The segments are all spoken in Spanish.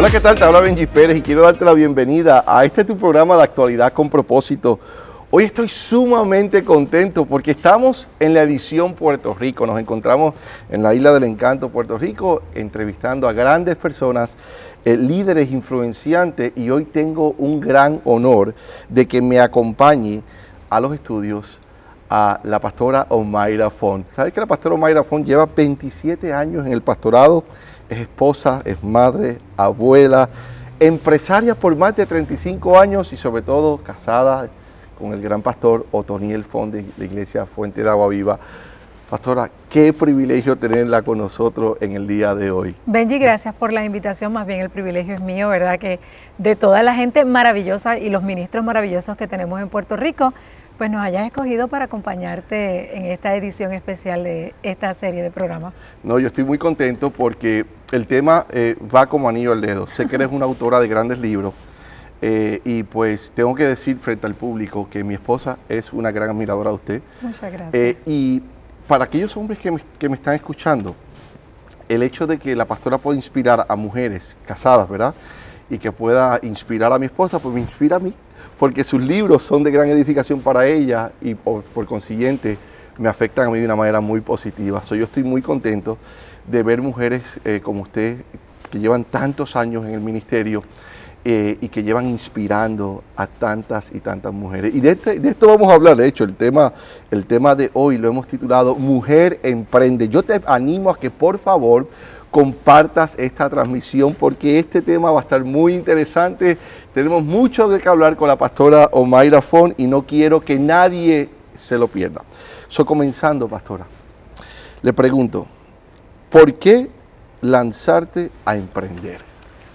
Hola, ¿qué tal? Te habla Benji Pérez y quiero darte la bienvenida a tu programa de actualidad con propósito. Hoy estoy sumamente contento porque estamos en la edición Puerto Rico. Nos encontramos en la Isla del Encanto, Puerto Rico, entrevistando a grandes personas, líderes influenciantes, y hoy tengo un gran honor de que me acompañe a los estudios a la pastora Omaira Font. ¿Sabes que la pastora Omaira Font lleva 27 años en el pastorado? Es esposa, es madre, abuela, empresaria por más de 35 años y sobre todo casada con el gran pastor Otoniel Font de la iglesia Fuente de Agua Viva. Pastora, qué privilegio tenerla con nosotros en el día de hoy. Benji, gracias por la invitación, más bien el privilegio es mío, ¿verdad? Que de toda la gente maravillosa y los ministros maravillosos que tenemos en Puerto Rico, pues nos hayas escogido para acompañarte en esta edición especial de esta serie de programas. No, yo estoy muy contento porque el tema va como anillo al dedo. Sé que eres una autora de grandes libros y pues tengo que decir frente al público que mi esposa es una gran admiradora de usted. Muchas gracias. Y para aquellos hombres que me están escuchando, el hecho de que la pastora pueda inspirar a mujeres casadas, ¿verdad? Y que pueda inspirar a mi esposa, pues me inspira a mí, porque sus libros son de gran edificación para ella y por consiguiente me afectan a mí de una manera muy positiva. Yo estoy muy contento de ver mujeres como usted, que llevan tantos años en el ministerio y que llevan inspirando a tantas y tantas mujeres. Y de esto vamos a hablar. De hecho, el tema de hoy lo hemos titulado Mujer Emprende. Yo te animo a que por favor compartas esta transmisión porque este tema va a estar muy interesante. Tenemos mucho de qué hablar con la pastora Omaira Font y no quiero que nadie se lo pierda. Comenzando, pastora, le pregunto, ¿por qué lanzarte a emprender?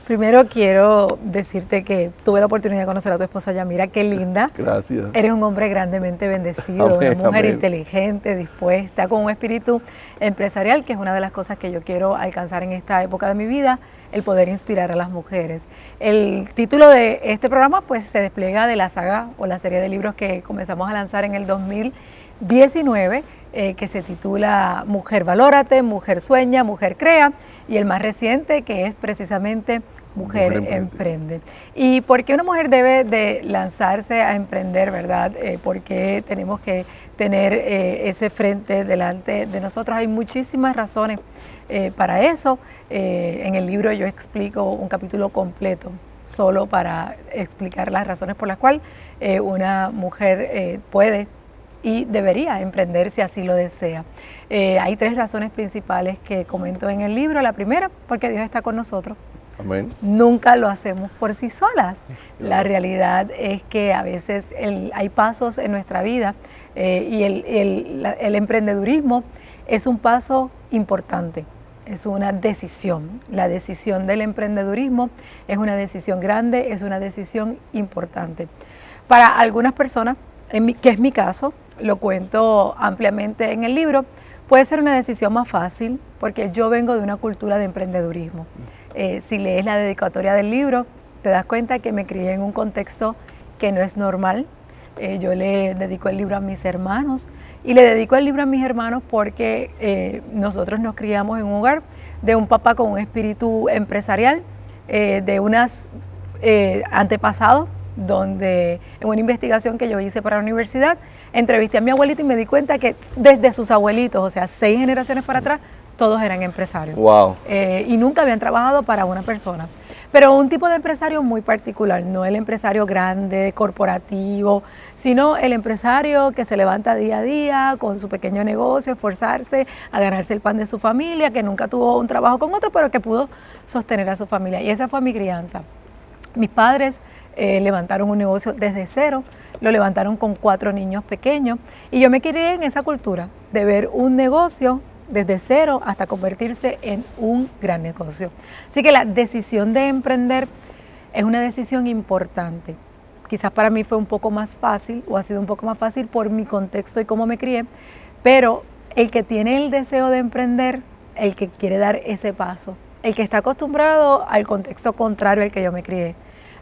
Primero quiero decirte que tuve la oportunidad de conocer a tu esposa Yamira, qué linda. Gracias. Eres un hombre grandemente bendecido, Amén, una mujer amén. inteligente, dispuesta, con un espíritu empresarial, que es una de las cosas que yo quiero alcanzar en esta época de mi vida, el poder inspirar a las mujeres. El título de este programa pues se despliega de la saga o la serie de libros que comenzamos a lanzar en el 2019, que se titula Mujer Valórate, Mujer Sueña, Mujer Crea, y el más reciente que es precisamente Mujer Emprende. ¿Y por qué una mujer debe de lanzarse a emprender, verdad? ¿Por qué tenemos que tener ese frente delante de nosotros? Hay muchísimas razones para eso. En el libro yo explico un capítulo completo solo para explicar las razones por las cuales una mujer puede y debería emprender si así lo desea. Hay 3 razones principales que comento en el libro. La primera, porque Dios está con nosotros. Amén. Nunca lo hacemos por sí solas. La realidad es que a veces hay pasos en nuestra vida y el emprendedurismo es un paso importante. Es una decisión. La decisión del emprendedurismo es una decisión grande, es una decisión importante. Para algunas personas, que es mi caso, lo cuento ampliamente en el libro, puede ser una decisión más fácil porque yo vengo de una cultura de emprendedurismo. Si lees la dedicatoria del libro, te das cuenta que me crié en un contexto que no es normal. Yo le dedico el libro a mis hermanos y le dedico el libro a mis hermanos porque nosotros nos criamos en un hogar de un papá con un espíritu empresarial, de unos antepasados, donde en una investigación que yo hice para la universidad, entrevisté a mi abuelita y me di cuenta que desde sus abuelitos, o sea, 6 generaciones para atrás, todos eran empresarios. Wow. Y nunca habían trabajado para una persona. Pero un tipo de empresario muy particular, no el empresario grande, corporativo, sino el empresario que se levanta día a día con su pequeño negocio, esforzarse a ganarse el pan de su familia, que nunca tuvo un trabajo con otro, pero que pudo sostener a su familia. Y esa fue mi crianza. Mis padres levantaron un negocio desde cero, lo levantaron con 4 niños pequeños y yo me crié en esa cultura de ver un negocio desde cero hasta convertirse en un gran negocio. Así que la decisión de emprender es una decisión importante. Quizás para mí fue un poco más fácil o ha sido un poco más fácil por mi contexto y cómo me crié, pero el que tiene el deseo de emprender, el que quiere dar ese paso, el que está acostumbrado al contexto contrario al que yo me crié,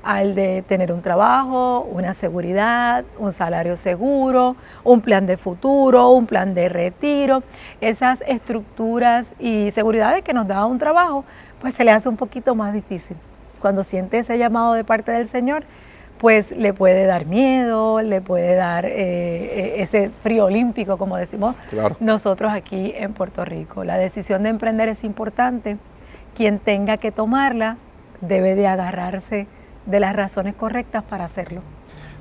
al de tener un trabajo, una seguridad, un salario seguro, un plan de futuro, un plan de retiro, esas estructuras y seguridades que nos da un trabajo, pues se le hace un poquito más difícil. cuando siente ese llamado de parte del Señor, pues le puede dar miedo, le puede dar ese frío olímpico, como decimos nosotros aquí en Puerto Rico. La decisión de emprender es importante. Quien tenga que tomarla debe de agarrarse de las razones correctas para hacerlo.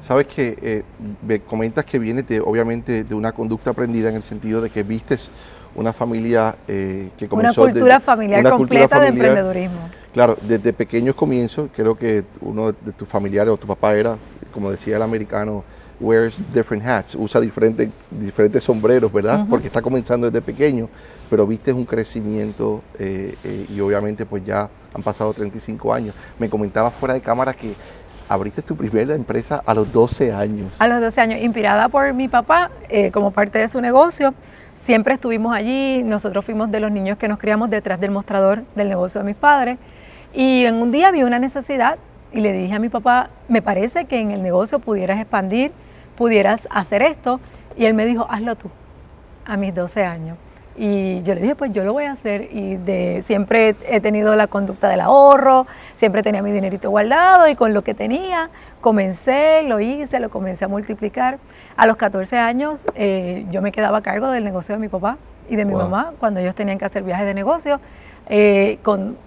Sabes que me comentas que vienes obviamente de una conducta aprendida en el sentido de que vistes una familia que comenzó... Una cultura familiar completa de emprendedurismo. Claro, desde pequeños comienzos, creo que uno de tus familiares o tu papá era, como decía el americano, wears different hats, usa diferentes sombreros, ¿verdad? Porque está comenzando desde pequeño, pero viste un crecimiento y obviamente pues ya han pasado 35 años. Me comentabas fuera de cámara que abriste tu primera empresa a los 12 años. A los 12 años, inspirada por mi papá, como parte de su negocio. Siempre estuvimos allí, nosotros fuimos de los niños que nos criamos detrás del mostrador del negocio de mis padres. Y en un día vi una necesidad y le dije a mi papá, me parece que en el negocio pudieras expandir, pudieras hacer esto. Y él me dijo, hazlo tú, a mis 12 años. Y yo le dije, pues yo lo voy a hacer. Y siempre he tenido la conducta del ahorro, siempre tenía mi dinerito guardado y con lo que tenía comencé, lo hice, lo comencé a multiplicar. A los 14 años yo me quedaba a cargo del negocio de mi papá y de mi mamá cuando ellos tenían que hacer viajes de negocio con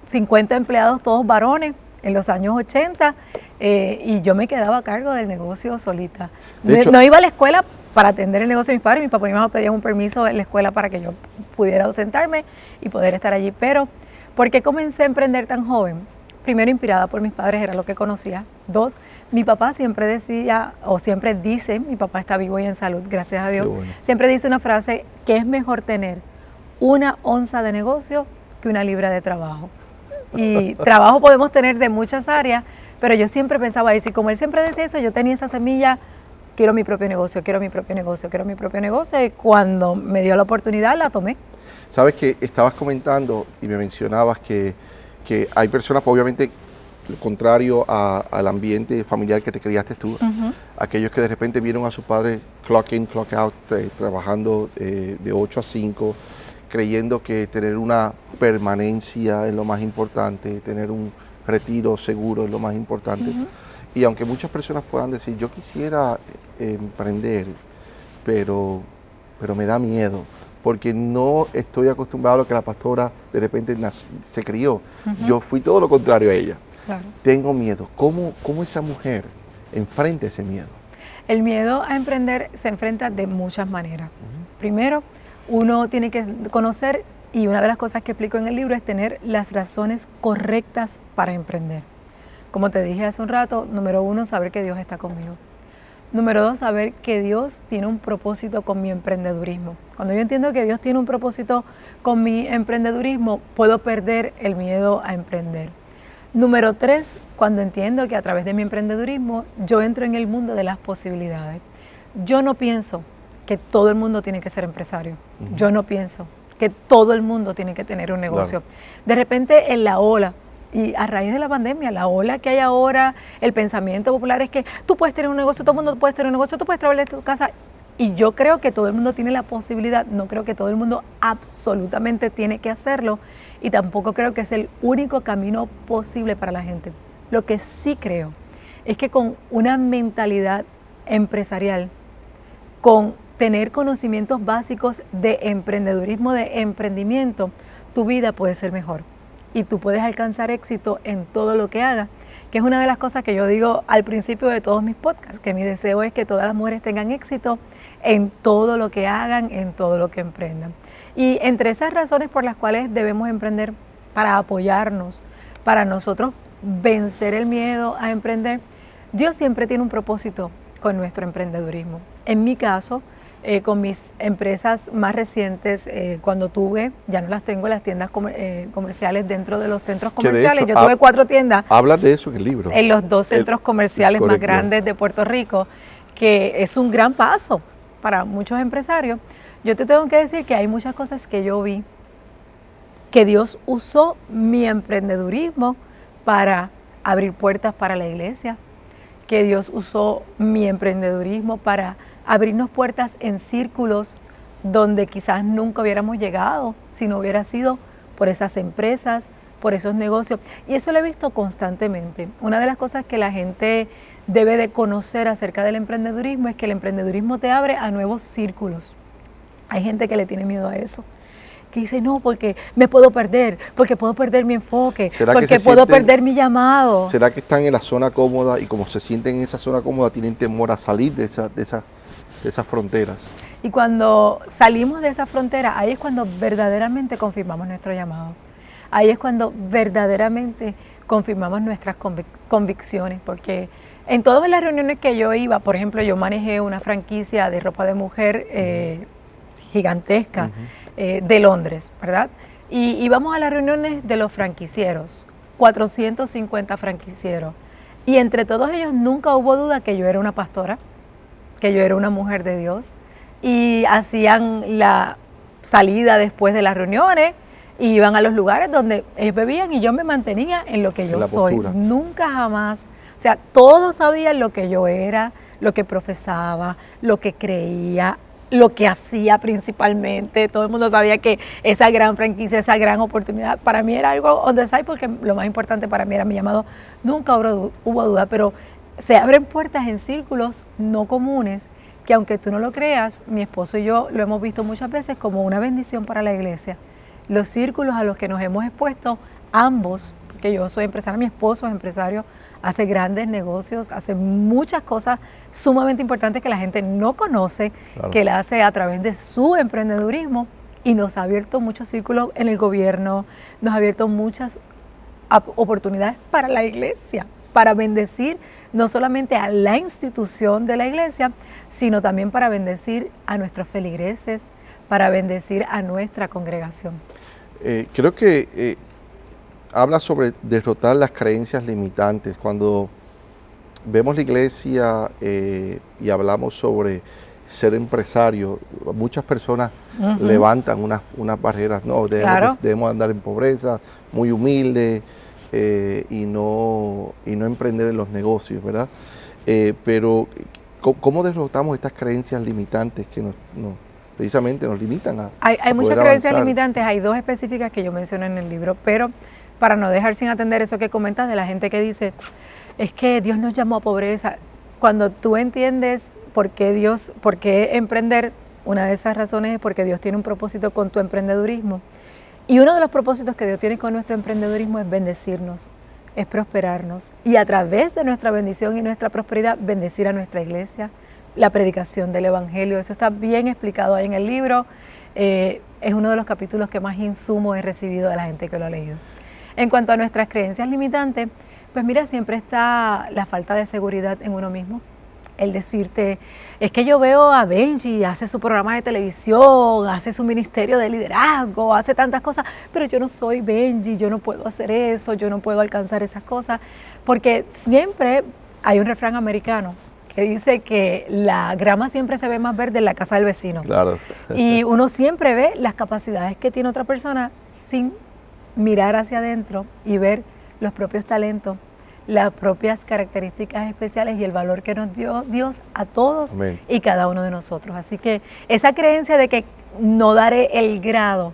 50 empleados, todos varones, en los años 80, y yo me quedaba a cargo del negocio solita. No iba a la escuela para atender el negocio de mis padres, mi papá y mi mamá pedían un permiso en la escuela para que yo pudiera ausentarme y poder estar allí. Pero, ¿por qué comencé a emprender tan joven? Primero, inspirada por mis padres, era lo que conocía. Dos, mi papá siempre decía, o siempre dice, mi papá está vivo y en salud, gracias a Dios, siempre dice una frase, que es mejor tener una onza de negocio que una libra de trabajo. Y trabajo podemos tener de muchas áreas, pero yo siempre pensaba eso, y como él siempre decía eso, yo tenía esa semilla, quiero mi propio negocio, quiero mi propio negocio, quiero mi propio negocio, y cuando me dio la oportunidad la tomé. Sabes que estabas comentando y me mencionabas que hay personas, pues, obviamente, contrario al ambiente familiar que te criaste tú, aquellos que de repente vieron a sus padres clock in, clock out, trabajando de 8 a 5, creyendo que tener una permanencia es lo más importante, tener un retiro seguro es lo más importante. Y aunque muchas personas puedan decir, yo quisiera emprender, pero me da miedo, porque no estoy acostumbrado a lo que la pastora de repente se crió. Yo fui todo lo contrario a ella. Claro. Tengo miedo. ¿Cómo esa mujer enfrenta ese miedo? El miedo a emprender se enfrenta de muchas maneras. Primero, uno tiene que conocer, y una de las cosas que explico en el libro es tener las razones correctas para emprender. Como te dije hace un rato, número 1, saber que Dios está conmigo. Número 2, saber que Dios tiene un propósito con mi emprendedurismo. Cuando yo entiendo que Dios tiene un propósito con mi emprendedurismo, puedo perder el miedo a emprender. Número 3, cuando entiendo que a través de mi emprendedurismo yo entro en el mundo de las posibilidades. Yo no pienso que todo el mundo tiene que ser empresario. Yo no pienso que todo el mundo tiene que tener un negocio. Claro. De repente en la ola, y a raíz de la pandemia, la ola que hay ahora, el pensamiento popular es que tú puedes tener un negocio, todo el mundo puede tener un negocio, tú puedes trabajar de tu casa. Y yo creo que todo el mundo tiene la posibilidad, no creo que todo el mundo absolutamente tiene que hacerlo, y tampoco creo que es el único camino posible para la gente. Lo que sí creo es que con una mentalidad empresarial, con tener conocimientos básicos de emprendedurismo, de emprendimiento, tu vida puede ser mejor y tú puedes alcanzar éxito en todo lo que hagas, que es una de las cosas que yo digo al principio de todos mis podcasts, que mi deseo es que todas las mujeres tengan éxito en todo lo que hagan, en todo lo que emprendan. Y entre esas razones por las cuales debemos emprender, para apoyarnos, para nosotros vencer el miedo a emprender, Dios siempre tiene un propósito con nuestro emprendedurismo. En mi caso, con mis empresas más recientes, cuando tuve, ya no las tengo, las tiendas comerciales dentro de los centros comerciales. De hecho, yo tuve 4 tiendas. Hablas de eso en el libro. En los 2 centros comerciales más grandes de Puerto Rico, que es un gran paso para muchos empresarios. Yo te tengo que decir que hay muchas cosas que yo vi que Dios usó mi emprendedurismo para abrir puertas para la iglesia, que Dios usó mi emprendedurismo para abrirnos puertas en círculos donde quizás nunca hubiéramos llegado si no hubiera sido por esas empresas, por esos negocios. Y eso lo he visto constantemente. Una de las cosas que la gente debe de conocer acerca del emprendedurismo es que el emprendedurismo te abre a nuevos círculos. Hay gente que le tiene miedo a eso, que dice, no, porque me puedo perder, porque puedo perder mi enfoque, porque puedo perder mi llamado. ¿Será que están en la zona cómoda y como se sienten en esa zona cómoda tienen temor a salir de esas fronteras? Y cuando salimos de esa frontera, ahí es cuando verdaderamente confirmamos nuestro llamado. Ahí es cuando verdaderamente confirmamos nuestras convicciones, porque en todas las reuniones que yo iba, por ejemplo, yo manejé una franquicia de ropa de mujer gigantesca de Londres, ¿verdad? Y íbamos a las reuniones de los franquicieros, 450 franquicieros, y entre todos ellos nunca hubo duda que yo era una pastora, que yo era una mujer de Dios, y hacían la salida después de las reuniones, y iban a los lugares donde ellos bebían y yo me mantenía en lo que yo soy. Nunca jamás. O sea, todos sabían lo que yo era, lo que profesaba, lo que creía, lo que hacía principalmente. Todo el mundo sabía que esa gran franquicia, esa gran oportunidad, para mí era algo on the side, porque lo más importante para mí era mi llamado. Nunca hubo duda, pero se abren puertas en círculos no comunes que, aunque tú no lo creas, mi esposo y yo lo hemos visto muchas veces como una bendición para la iglesia. Los círculos a los que nos hemos expuesto, ambos, porque yo soy empresaria, mi esposo es empresario, hace grandes negocios, hace muchas cosas sumamente importantes que la gente no conoce, claro, que él hace a través de su emprendedurismo, y nos ha abierto muchos círculos en el gobierno, nos ha abierto muchas oportunidades para la iglesia, para bendecir no solamente a la institución de la iglesia, sino también para bendecir a nuestros feligreses, para bendecir a nuestra congregación. Creo que habla sobre derrotar las creencias limitantes. Cuando vemos la iglesia y hablamos sobre ser empresario, muchas personas levantan unas barreras, no, debemos andar en pobreza, muy humilde, y no emprender en los negocios, ¿verdad? Pero ¿cómo derrotamos estas creencias limitantes que precisamente nos limitan a Hay muchas creencias limitantes, hay dos específicas que yo menciono en el libro, pero para no dejar sin atender eso que comentas de la gente que dice, es que Dios nos llamó a pobreza. Cuando tú entiendes por qué emprender, una de esas razones es porque Dios tiene un propósito con tu emprendedurismo. Y uno de los propósitos que Dios tiene con nuestro emprendedurismo es bendecirnos, es prosperarnos. Y a través de nuestra bendición y nuestra prosperidad, bendecir a nuestra iglesia, la predicación del evangelio. Eso está bien explicado ahí en el libro. Es uno de los capítulos que más insumo he recibido de la gente que lo ha leído. En cuanto a nuestras creencias limitantes, pues mira, siempre está la falta de seguridad en uno mismo. El decirte, es que yo veo a Benji, hace su programa de televisión, hace su ministerio de liderazgo, hace tantas cosas, pero yo no soy Benji, yo no puedo hacer eso, yo no puedo alcanzar esas cosas, porque siempre hay un refrán americano que dice que la grama siempre se ve más verde en la casa del vecino. Claro. Y uno siempre ve las capacidades que tiene otra persona sin mirar hacia adentro y ver los propios talentos, las propias características especiales y el valor que nos dio Dios a todos. Amén. Y cada uno de nosotros. Así que esa creencia de que no daré el grado,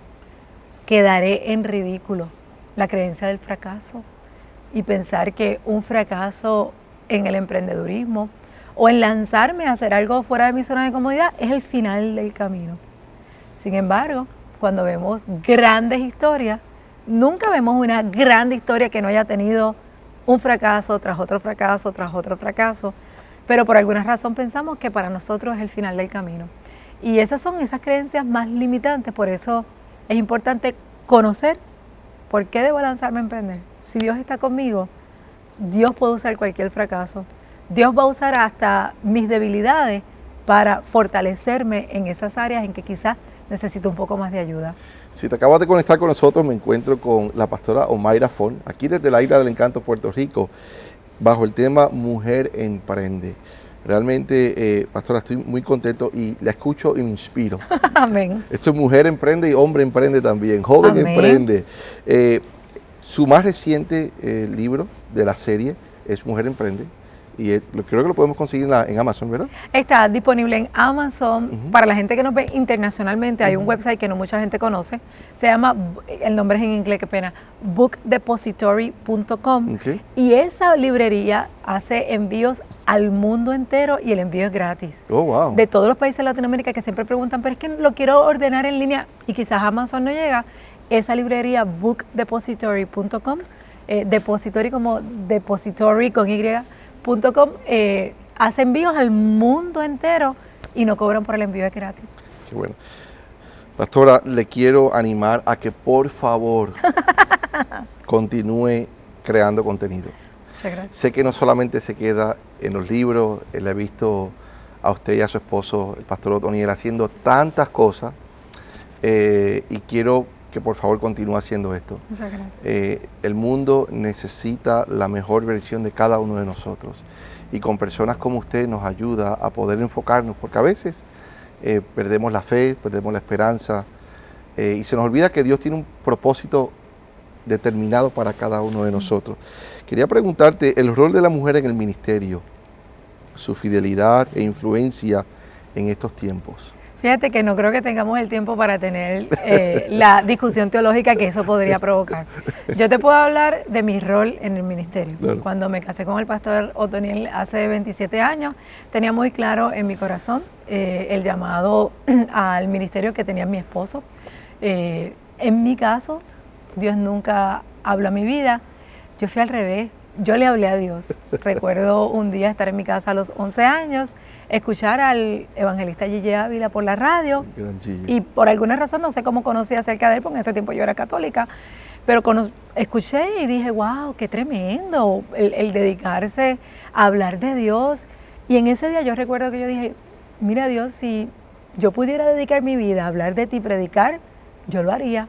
quedaré en ridículo, la creencia del fracaso, y pensar que un fracaso en el emprendedurismo o en lanzarme a hacer algo fuera de mi zona de comodidad es el final del camino. Sin embargo, cuando vemos grandes historias, nunca vemos una grande historia que no haya tenido un fracaso tras otro fracaso, tras otro fracaso, pero por alguna razón pensamos que para nosotros es el final del camino. Y esas son esas creencias más limitantes, por eso es importante conocer por qué debo lanzarme a emprender. Si Dios está conmigo, Dios puede usar cualquier fracaso. Dios va a usar hasta mis debilidades para fortalecerme en esas áreas en que quizás necesito un poco más de ayuda. Si te acabas de conectar con nosotros, me encuentro con la pastora Omaira Fon, aquí desde la Isla del Encanto, Puerto Rico, bajo el tema Mujer Emprende. Realmente, pastora, estoy muy contento y la escucho y me inspiro. Amén. Esto es Mujer Emprende y Hombre Emprende también, Joven Amén. Emprende. Su más reciente libro de la serie es Mujer Emprende. Y creo que lo podemos conseguir en Amazon, ¿verdad? Está disponible en Amazon. Para la gente que nos ve internacionalmente, hay un website que no mucha gente conoce. Se llama, el nombre es en inglés, qué pena, bookdepository.com. Okay. Y esa librería hace envíos al mundo entero y el envío es gratis. Oh, wow. De todos los países de Latinoamérica que siempre preguntan, pero es que lo quiero ordenar en línea y quizás Amazon no llega. Esa librería, bookdepository.com, depository como depository con y.com, hace envíos al mundo entero y no cobran por el envío, es gratis. Qué bueno. Pastora, le quiero animar a que por favor continúe creando contenido. Muchas gracias. Sé que no solamente se queda en los libros, le he visto a usted y a su esposo, el pastor Otoniel, haciendo tantas cosas y quiero que por favor continúe haciendo esto. Muchas gracias. El mundo necesita la mejor versión de cada uno de nosotros y con personas como usted nos ayuda a poder enfocarnos, porque a veces perdemos la fe, perdemos la esperanza y se nos olvida que Dios tiene un propósito determinado para cada uno de nosotros. Quería preguntarte el rol de la mujer en el ministerio, su fidelidad e influencia en estos tiempos. Fíjate que no creo que tengamos el tiempo para tener la discusión teológica que eso podría provocar. Yo te puedo hablar de mi rol en el ministerio. Claro. Cuando me casé con el pastor Otoniel hace 27 años, tenía muy claro en mi corazón el llamado al ministerio que tenía mi esposo. En mi caso, Dios nunca habló a mi vida. Yo fui al revés. Yo le hablé a Dios. Recuerdo un día estar en mi casa a los 11 años, escuchar al evangelista Gigi Ávila por la radio y por alguna razón, no sé cómo conocí acerca de él, porque en ese tiempo yo era católica, pero escuché y dije, wow, qué tremendo el dedicarse a hablar de Dios. Y en ese día yo recuerdo que yo dije, mira Dios, si yo pudiera dedicar mi vida a hablar de ti, predicar, yo lo haría.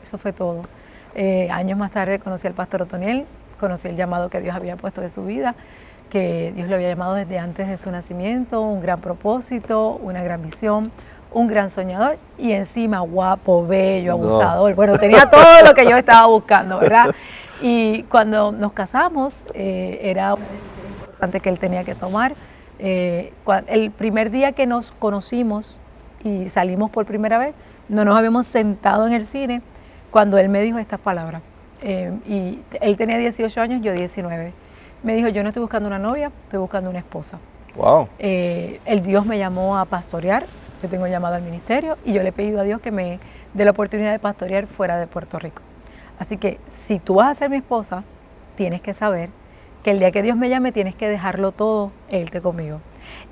Eso fue todo. Años más tarde conocí al pastor Otoniel, conocí el llamado que Dios había puesto de su vida, que Dios lo había llamado desde antes de su nacimiento, un gran propósito, una gran visión, un gran soñador y encima guapo, bello, abusador. Bueno, tenía todo lo que yo estaba buscando, ¿verdad? Y cuando nos casamos, era una decisión importante que él tenía que tomar. El primer día que nos conocimos y salimos por primera vez, no nos habíamos sentado en el cine cuando él me dijo estas palabras. Y él tenía 18 años, yo 19. Me dijo, yo no estoy buscando una novia, estoy buscando una esposa. Wow. El Dios me llamó a pastorear, yo tengo llamado al ministerio y yo le he pedido a Dios que me dé la oportunidad de pastorear fuera de Puerto Rico. Así que si tú vas a ser mi esposa, tienes que saber que el día que Dios me llame tienes que dejarlo todo e irte conmigo.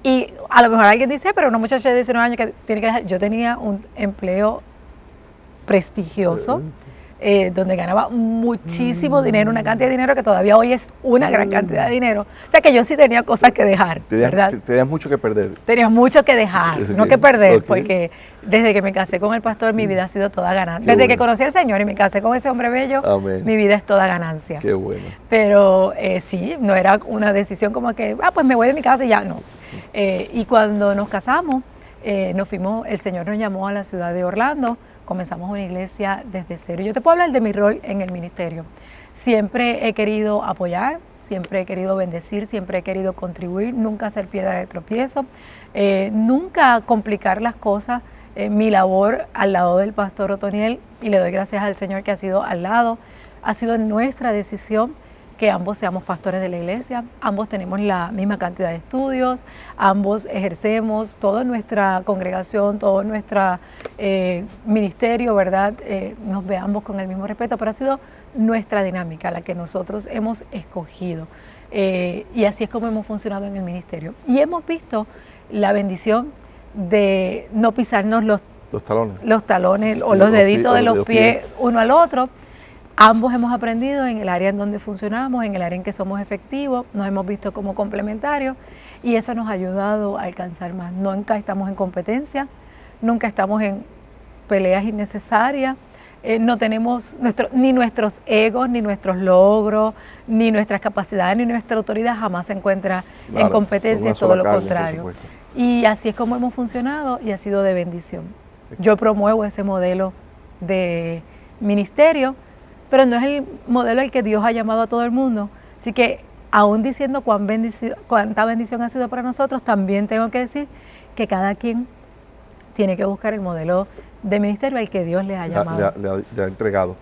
Y a lo mejor alguien dice, pero una muchacha de 19 años que tiene que dejar. Yo tenía un empleo prestigioso, donde ganaba muchísimo dinero, una cantidad de dinero que todavía hoy es una gran cantidad de dinero. O sea que yo sí tenía cosas que dejar, ¿verdad? Tenías mucho que perder. Tenía mucho que dejar, no que perder, porque desde que me casé con el pastor mi vida ha sido toda ganancia. Desde que conocí al Señor y me casé con ese hombre bello, Amén. Mi vida es toda ganancia. Qué bueno. Pero sí, no era una decisión como que, pues me voy de mi casa y ya, no. Y cuando nos casamos, nos fuimos, el Señor nos llamó a la ciudad de Orlando. Comenzamos una iglesia desde cero. Yo te puedo hablar de mi rol en el ministerio. Siempre he querido apoyar, siempre he querido bendecir, siempre he querido contribuir, nunca ser piedra de tropiezo, nunca complicar las cosas. Mi labor al lado del pastor Otoniel, y le doy gracias al Señor que ha sido al lado, ha sido nuestra decisión que ambos seamos pastores de la iglesia, ambos tenemos la misma cantidad de estudios, ambos ejercemos toda nuestra congregación, todo nuestro ministerio, ¿verdad? Nos ve ambos con el mismo respeto, pero ha sido nuestra dinámica, la que nosotros hemos escogido. Y así es como hemos funcionado en el ministerio. Y hemos visto la bendición de no pisarnos los talones o los deditos de los pies uno al otro. Ambos hemos aprendido en el área en donde funcionamos, en el área en que somos efectivos, nos hemos visto como complementarios y eso nos ha ayudado a alcanzar más. Nunca estamos en competencia, nunca estamos en peleas innecesarias, no tenemos ni nuestros egos, ni nuestros logros, ni nuestras capacidades, ni nuestra autoridad jamás se encuentra en competencia, es todo lo contrario. Y así es como hemos funcionado y ha sido de bendición. Yo promuevo ese modelo de ministerio, pero no es el modelo al que Dios ha llamado a todo el mundo. Así que aún diciendo cuánta bendición ha sido para nosotros, también tengo que decir que cada quien tiene que buscar el modelo de ministerio al que Dios le ha llamado. Le ha entregado.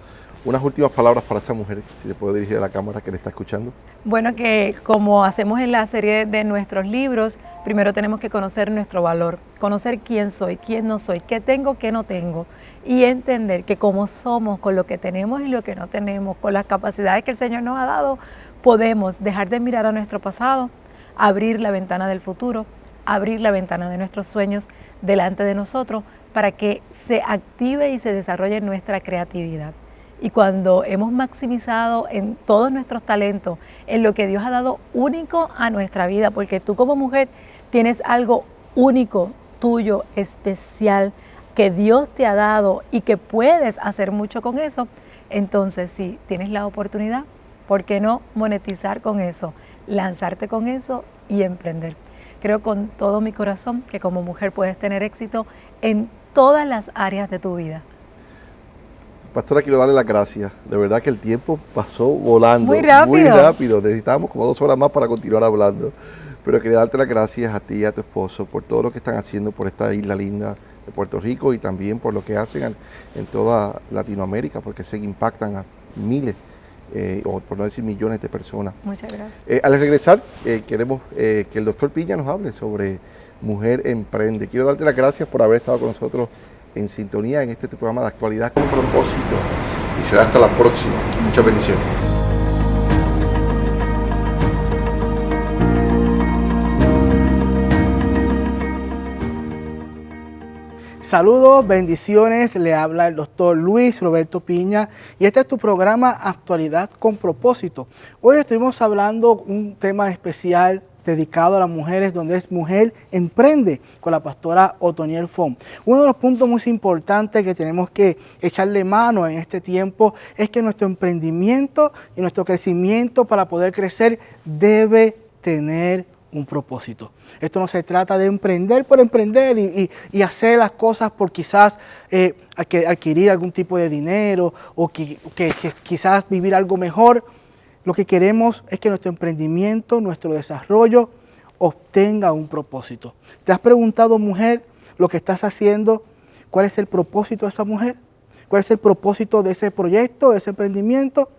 Unas últimas palabras para esa mujer, si le puedo dirigir a la cámara que le está escuchando. Bueno, que como hacemos en la serie de nuestros libros, primero tenemos que conocer nuestro valor, conocer quién soy, quién no soy, qué tengo, qué no tengo, y entender que como somos, con lo que tenemos y lo que no tenemos, con las capacidades que el Señor nos ha dado, podemos dejar de mirar a nuestro pasado, abrir la ventana del futuro, abrir la ventana de nuestros sueños delante de nosotros para que se active y se desarrolle nuestra creatividad. Y cuando hemos maximizado en todos nuestros talentos, en lo que Dios ha dado único a nuestra vida, porque tú como mujer tienes algo único, tuyo, especial, que Dios te ha dado y que puedes hacer mucho con eso, entonces sí, tienes la oportunidad, ¿por qué no monetizar con eso, lanzarte con eso y emprender? Creo con todo mi corazón que como mujer puedes tener éxito en todas las áreas de tu vida. Pastora, quiero darle las gracias. De verdad que el tiempo pasó volando. Muy rápido. Muy rápido. Necesitábamos como 2 horas más para continuar hablando. Pero quería darte las gracias a ti y a tu esposo por todo lo que están haciendo por esta isla linda de Puerto Rico y también por lo que hacen en toda Latinoamérica, porque sé que impactan a miles, o por no decir millones de personas. Muchas gracias. Al regresar, queremos que el doctor Piña nos hable sobre Mujer Emprende. Quiero darte las gracias por haber estado con nosotros en sintonía en este programa de Actualidad con Propósito. Y será hasta la próxima. Muchas bendiciones. Saludos, bendiciones, le habla el doctor Luis Roberto Piña y este es tu programa Actualidad con Propósito. Hoy estuvimos hablando un tema especial dedicado a las mujeres, donde es Mujer Emprende, con la pastora Otoniel Fon. Uno de los puntos muy importantes que tenemos que echarle mano en este tiempo es que nuestro emprendimiento y nuestro crecimiento para poder crecer debe tener un propósito. Esto no se trata de emprender por emprender y hacer las cosas por quizás adquirir algún tipo de dinero o que quizás vivir algo mejor. Lo que queremos es que nuestro emprendimiento, nuestro desarrollo obtenga un propósito. ¿Te has preguntado, mujer, lo que estás haciendo? ¿Cuál es el propósito de esa mujer? ¿Cuál es el propósito de ese proyecto, de ese emprendimiento?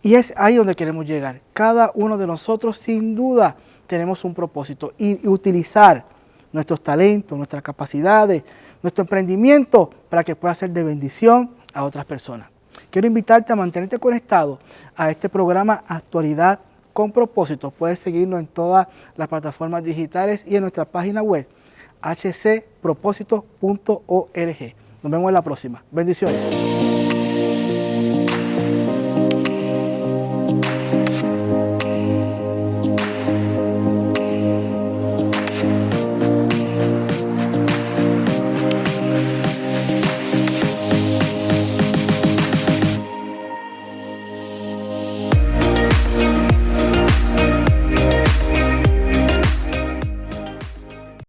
Y es ahí donde queremos llegar. Cada uno de nosotros, sin duda, tenemos un propósito y utilizar nuestros talentos, nuestras capacidades, nuestro emprendimiento para que pueda ser de bendición a otras personas. Quiero invitarte a mantenerte conectado a este programa Actualidad con Propósito. Puedes seguirnos en todas las plataformas digitales y en nuestra página web hcpropósito.org. Nos vemos en la próxima. Bendiciones.